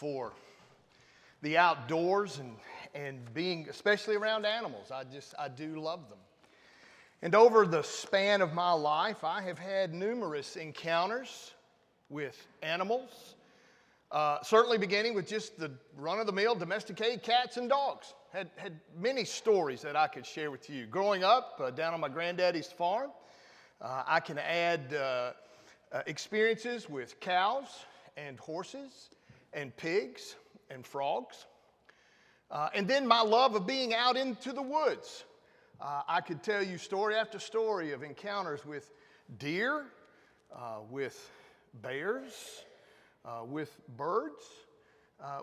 for the outdoors and being, especially around animals. I do love them. And over the span of my life, I have had numerous encounters with animals, certainly beginning with just the run-of-the-mill domesticated cats and dogs. Had many stories that I could share with you. Growing up down on my granddaddy's farm, I can add experiences with cows and horses and pigs and frogs. And then my love of being out into the woods. I could tell you story after story of encounters with deer, with bears, with birds,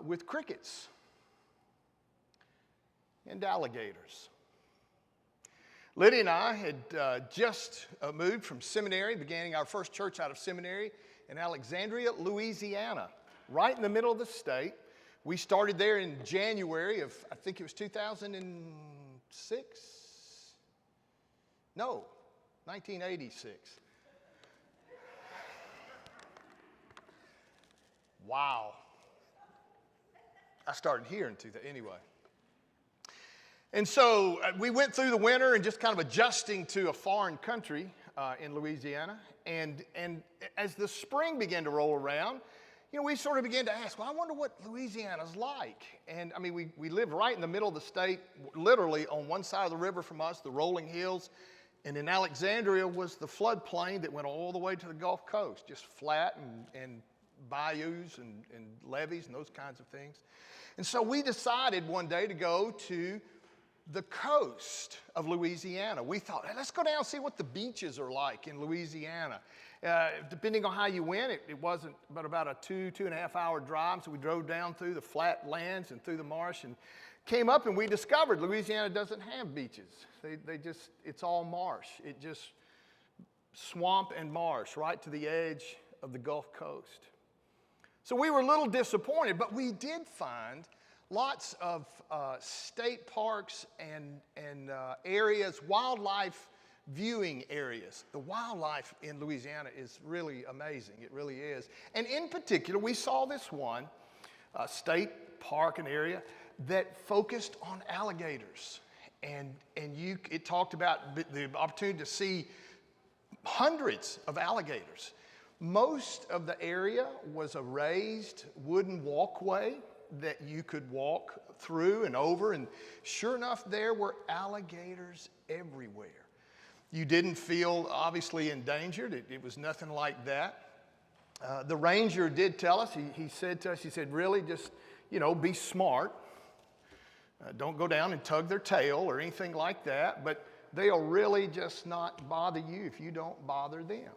with crickets, and alligators. Lydia and I had just moved from seminary, beginning our first church out of seminary in Alexandria, Louisiana, right in the middle of the state. We started there in January of, I think it was 2006? No, 1986. Wow. I started here in 2000, anyway. And so we went through the winter and just kind of adjusting to a foreign country in Louisiana. And as the spring began to roll around, we sort of began to ask, well, I wonder what Louisiana's like. And I mean, we live right in the middle of the state, literally on one side of the river from us, the rolling hills. And in Alexandria was the floodplain that went all the way to the Gulf Coast, just flat and bayous and levees and those kinds of things. And so we decided one day to go to the coast of Louisiana. We thought, hey, let's go down and see what the beaches are like in Louisiana. Depending on how you went, it wasn't but about a 2.5 hour drive. So we drove down through the flat lands and through the marsh and came up, and we discovered Louisiana doesn't have beaches. It's all marsh. It just swamp and marsh right to the edge of the Gulf Coast. So we were a little disappointed, but we did find lots of state parks and areas, wildlife viewing areas. The wildlife in Louisiana is really amazing. It really is. And in particular, we saw this one state park and area that focused on alligators. And it talked about the opportunity to see hundreds of alligators. Most of the area was a raised wooden walkway that you could walk through and over, and sure enough, there were alligators everywhere. You didn't feel obviously endangered. It was nothing like that. The ranger did tell us, he said to us, he said, really just, be smart. Don't go down and tug their tail or anything like that, but they'll really just not bother you if you don't bother them.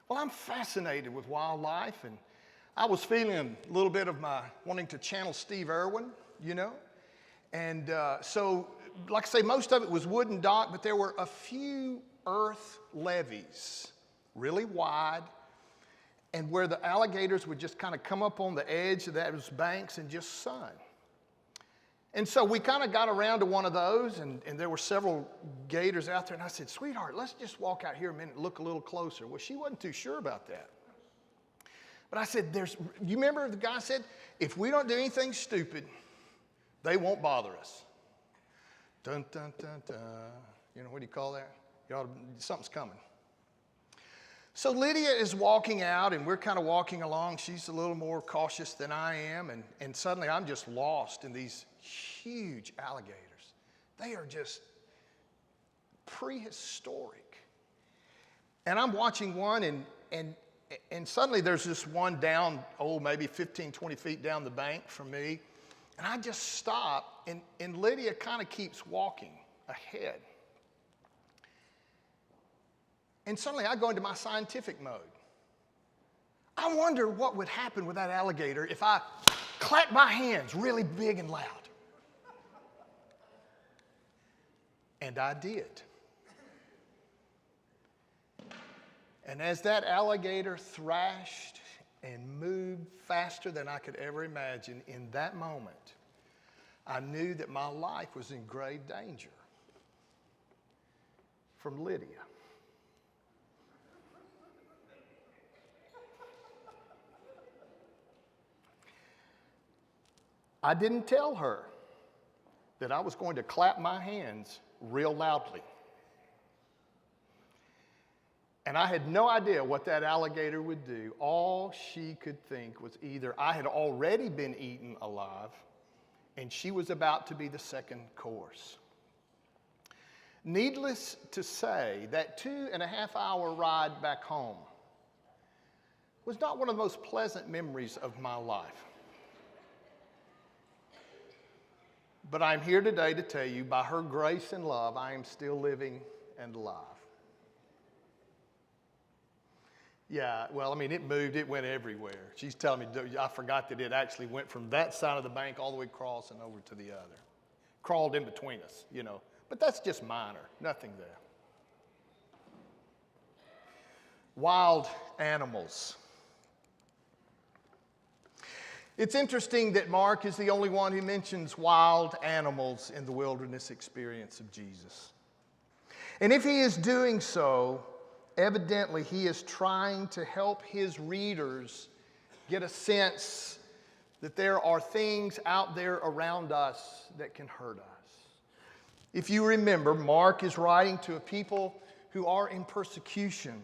Well, I'm fascinated with wildlife, and I was feeling a little bit of my wanting to channel Steve Irwin, And so, like I say, most of it was wooden dock, but there were a few earth levees, really wide, and where the alligators would just kind of come up on the edge of those banks and just sun. And so we kind of got around to one of those, and there were several gators out there, and I said, sweetheart, let's just walk out here a minute and look a little closer. Well, she wasn't too sure about that. But I said, you remember the guy said, if we don't do anything stupid, they won't bother us. Dun, dun, dun, dun. What do you call that? Something's coming. So Lydia is walking out, and we're kind of walking along. She's a little more cautious than I am, and suddenly I'm just lost in these huge alligators. They are just prehistoric. And I'm watching one, and suddenly there's this one down, maybe 15, 20 feet down the bank from me. And I just stop, and Lydia kind of keeps walking ahead. And suddenly I go into my scientific mode. I wonder what would happen with that alligator if I clapped my hands really big and loud. And I did. And as that alligator thrashed and moved faster than I could ever imagine, in that moment, I knew that my life was in grave danger from Lydia. I didn't tell her that I was going to clap my hands real loudly. And I had no idea what that alligator would do. All she could think was either I had already been eaten alive and she was about to be the second course. Needless to say, that 2.5-hour ride back home was not one of the most pleasant memories of my life. But I'm here today to tell you, by her grace and love, I am still living and alive. Yeah, well, I mean, it moved. It went everywhere. She's telling me, I forgot that it actually went from that side of the bank all the way across and over to the other. Crawled in between us, you know. But that's just minor. Nothing there. Wild animals. It's interesting that Mark is the only one who mentions wild animals in the wilderness experience of Jesus. And if he is doing so, evidently he is trying to help his readers get a sense that there are things out there around us that can hurt us. If you remember, Mark is writing to a people who are in persecution.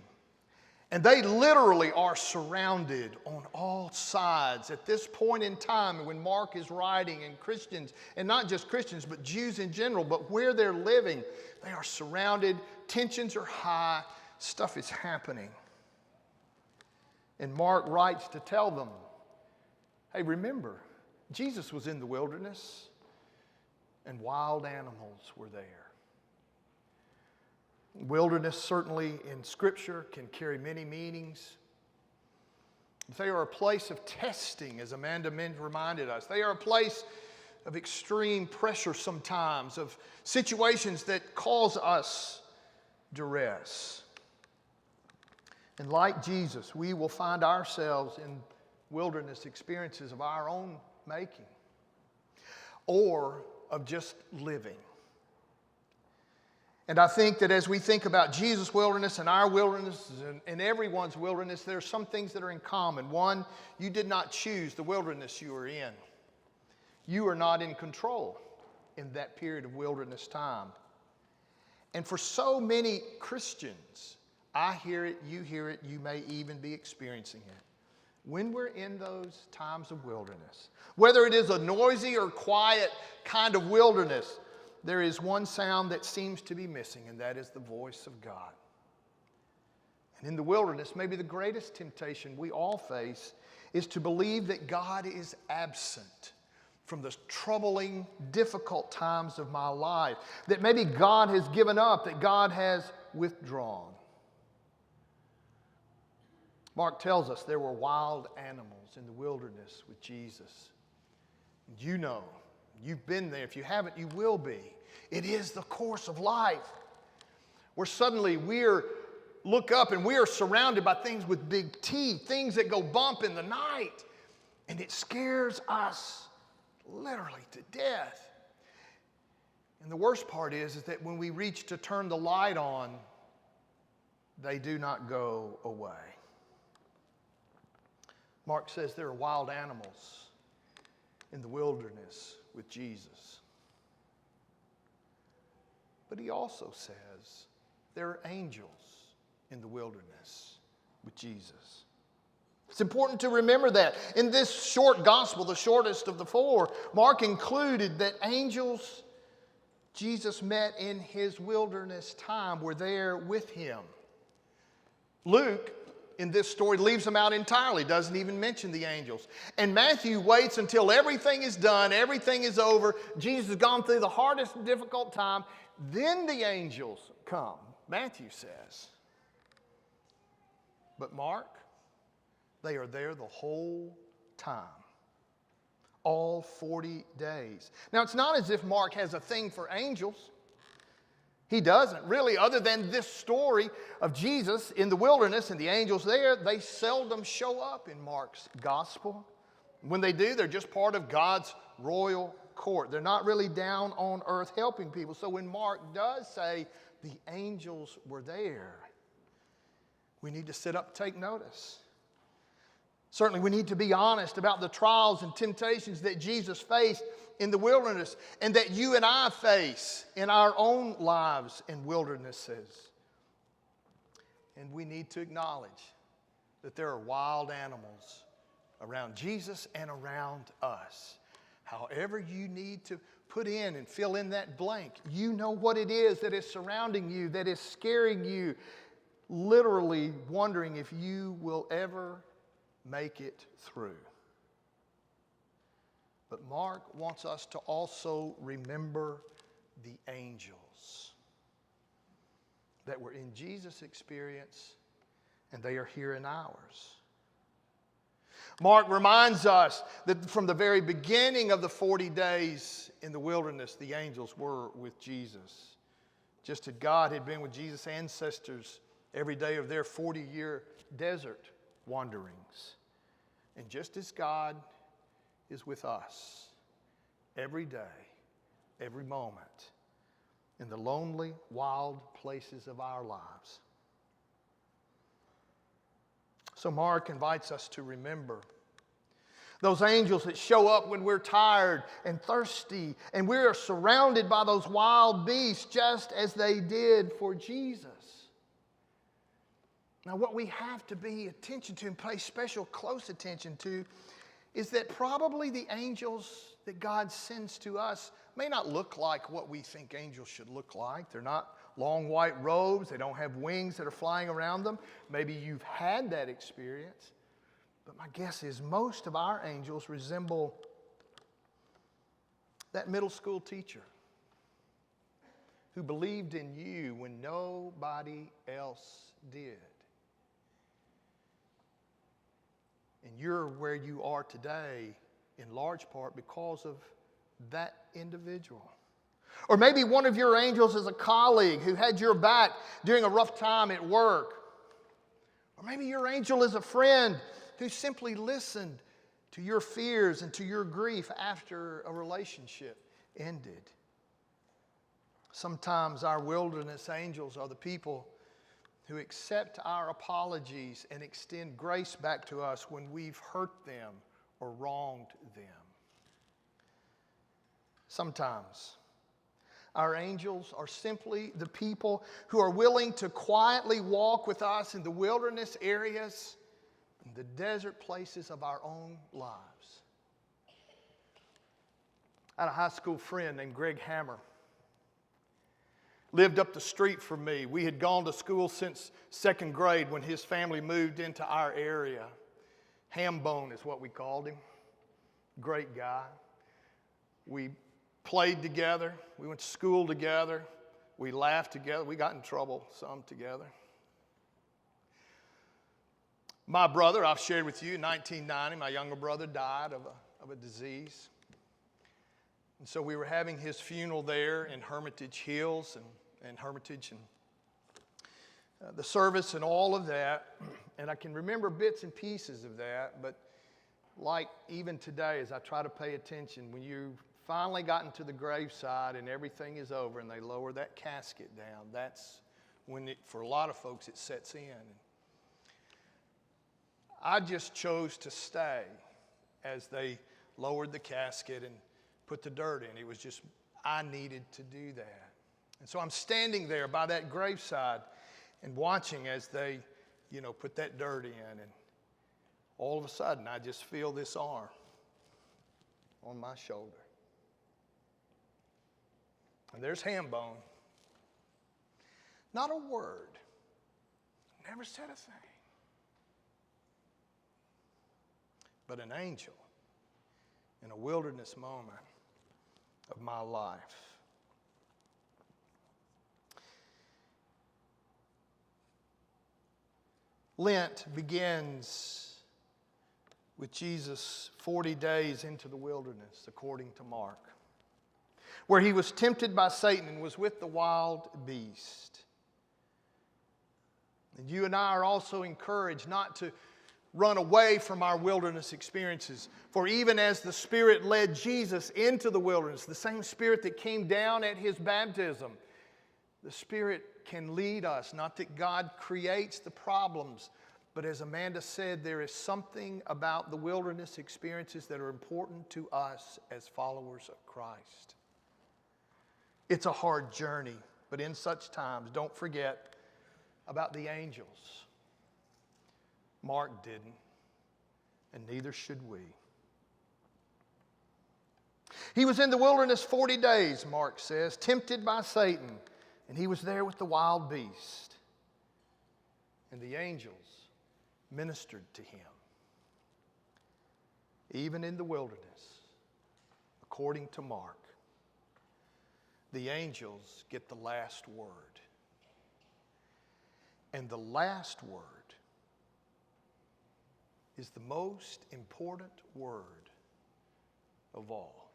And they literally are surrounded on all sides at this point in time when Mark is writing, and Christians, and not just Christians, but Jews in general, but where they're living, they are surrounded, tensions are high, stuff is happening. And Mark writes to tell them, hey, remember, Jesus was in the wilderness and wild animals were there. Wilderness, certainly in Scripture, can carry many meanings. They are a place of testing, as Amanda reminded us. They are a place of extreme pressure sometimes, of situations that cause us duress. And like Jesus, we will find ourselves in wilderness experiences of our own making or of just living. And I think that as we think about Jesus' wilderness and our wilderness and everyone's wilderness, there are some things that are in common. One, you did not choose the wilderness you are in. You are not in control in that period of wilderness time. And for so many Christians, I hear it, you may even be experiencing it. When we're in those times of wilderness, whether it is a noisy or quiet kind of wilderness, there is one sound that seems to be missing, and that is the voice of God. And in the wilderness, maybe the greatest temptation we all face is to believe that God is absent from the troubling, difficult times of my life, that maybe God has given up, that God has withdrawn. Mark tells us there were wild animals in the wilderness with Jesus. You know, you've been there. If you haven't, you will be. It is the course of life where suddenly look up and we are surrounded by things with big teeth, things that go bump in the night, and it scares us literally to death. And the worst part is that when we reach to turn the light on, they do not go away. Mark says there are wild animals in the wilderness with Jesus. But he also says there are angels in the wilderness with Jesus. It's important to remember that. In this short gospel, the shortest of the four, Mark included that angels Jesus met in his wilderness time were there with him. Luke, in this story, leaves them out entirely, doesn't even mention the angels. And Matthew waits until everything is done, everything is over, Jesus has gone through the hardest, difficult time, then the angels come, Matthew says. But Mark, they are there the whole time, all 40 days. Now, it's not as if Mark has a thing for angels. He doesn't really, other than this story of Jesus in the wilderness and the angels there. They seldom show up in Mark's gospel. When they do, they're just part of God's royal court. They're not really down on earth helping people. So when Mark does say the angels were there, we need to sit up and take notice. Certainly we need to be honest about the trials and temptations that Jesus faced in the wilderness and that you and I face in our own lives in wildernesses. And we need to acknowledge that there are wild animals around Jesus and around us. However you need to put in and fill in that blank, you know what it is that is surrounding you, that is scaring you, literally wondering if you will ever make it through. But Mark wants us to also remember the angels that were in Jesus' experience, and they are here in ours. Mark reminds us that from the very beginning of the 40 days in the wilderness, the angels were with Jesus. Just as God had been with Jesus' ancestors every day of their 40-year desert wanderings. And just as God is with us every day, every moment, in the lonely, wild places of our lives. So Mark invites us to remember those angels that show up when we're tired and thirsty, and we are surrounded by those wild beasts just as they did for Jesus. Now, what we have to pay attention to and pay special close attention to is that probably the angels that God sends to us may not look like what we think angels should look like. They're not long white robes. They don't have wings that are flying around them. Maybe you've had that experience. But my guess is most of our angels resemble that middle school teacher who believed in you when nobody else did. And you're where you are today in large part because of that individual. Or maybe one of your angels is a colleague who had your back during a rough time at work. Or maybe your angel is a friend who simply listened to your fears and to your grief after a relationship ended. Sometimes our wilderness angels are the people who accept our apologies and extend grace back to us when we've hurt them or wronged them. Sometimes our angels are simply the people who are willing to quietly walk with us in the wilderness areas, in the desert places of our own lives. I had a high school friend named Greg Hammer. Lived up the street from me. We had gone to school since second grade when his family moved into our area. Hambone is what we called him. Great guy. We played together. We went to school together. We laughed together. We got in trouble some together. My brother, I've shared with you, in 1990, my younger brother died of a disease. And so we were having his funeral there in Hermitage Hills and Hermitage and the service and all of that. And I can remember bits and pieces of that, but like even today as I try to pay attention, when you finally gotten to the graveside and everything is over and they lower that casket down, that's when for a lot of folks it sets in. I just chose to stay as they lowered the casket and put the dirt in. It was just, I needed to do that. And so I'm standing there by that graveside and watching as they, put that dirt in. And all of a sudden, I just feel this arm on my shoulder. And there's Hambone. Not a word. Never said a thing. But an angel in a wilderness moment of my life. Lent begins with Jesus 40 days into the wilderness, according to Mark, where he was tempted by Satan and was with the wild beast. And you and I are also encouraged not to run away from our wilderness experiences. For even as the Spirit led Jesus into the wilderness, the same Spirit that came down at his baptism, the Spirit can lead us. Not that God creates the problems, But as Amanda said, there is something about the wilderness experiences that are important to us as followers of Christ. It's a hard journey, but in such times, don't forget about the angels. Mark didn't, and neither should we. He was in the wilderness 40 days, Mark says, tempted by Satan, and he was there with the wild beast. And the angels ministered to him. Even in the wilderness, according to Mark, the angels get the last word. And the last word is the most important word of all.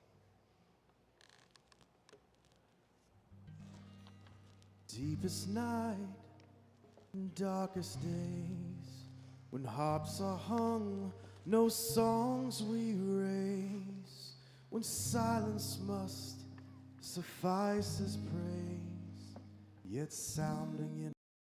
Deepest night and darkest days, when harps are hung, no songs we raise, when silence must suffice as praise, yet sounding in